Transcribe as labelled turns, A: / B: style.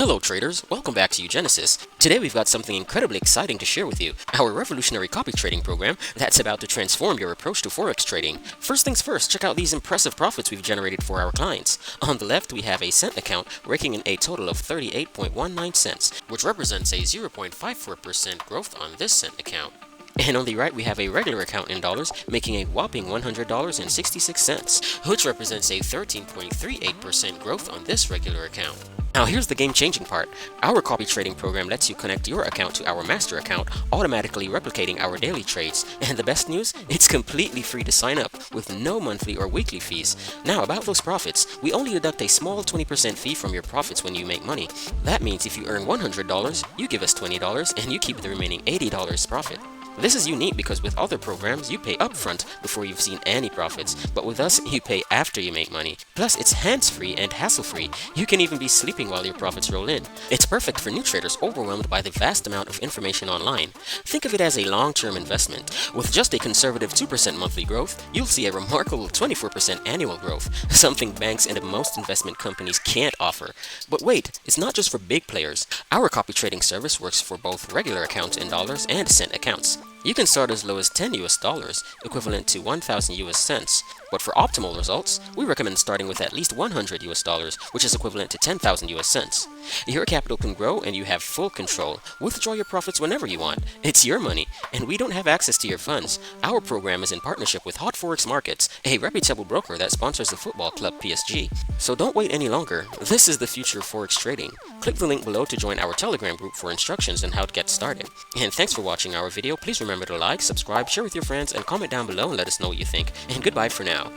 A: Hello traders, welcome back to uGenesys. Today we've got something incredibly exciting to share with you, our revolutionary copy trading program that's about to transform your approach to Forex trading. First things first, check out these impressive profits we've generated for our clients. On the left we have a cent account raking in a total of 38.19 cents, which represents a 0.54% growth on this cent account. And on the right we have a regular account in dollars making a whopping $100.66, which represents a 13.38% growth on this regular account. Now here's the game-changing part. Our copy trading program lets you connect your account to our master account, automatically replicating our daily trades. And the best news? It's completely free to sign up, with no monthly or weekly fees. Now about those profits, we only deduct a small 20% fee from your profits when you make money. That means if you earn $100, you give us $20 and you keep the remaining $80 profit. This is unique because with other programs, you pay upfront before you've seen any profits, but with us, you pay after you make money. Plus, it's hands-free and hassle-free. You can even be sleeping while your profits roll in. It's perfect for new traders overwhelmed by the vast amount of information online. Think of it as a long-term investment. With just a conservative 2% monthly growth, you'll see a remarkable 24% annual growth, something banks and most investment companies can't offer. But wait, it's not just for big players. Our copy trading service works for both regular accounts in dollars and cent accounts. You can start as low as $10 equivalent to 1,000 US cents. But for optimal results, we recommend starting with at least $100 which is equivalent to 10,000 US cents. Your capital can grow and you have full control. Withdraw your profits whenever you want. It's your money, and we don't have access to your funds. Our program is in partnership with Hot Forex Markets, a reputable broker that sponsors the football club PSG. So don't wait any longer. This is the future of Forex trading. Click the link below to join our Telegram group for instructions on how to get started. And thanks for watching our video. Please remember to like, subscribe, share with your friends, and comment down below and let us know what you think. And goodbye for now.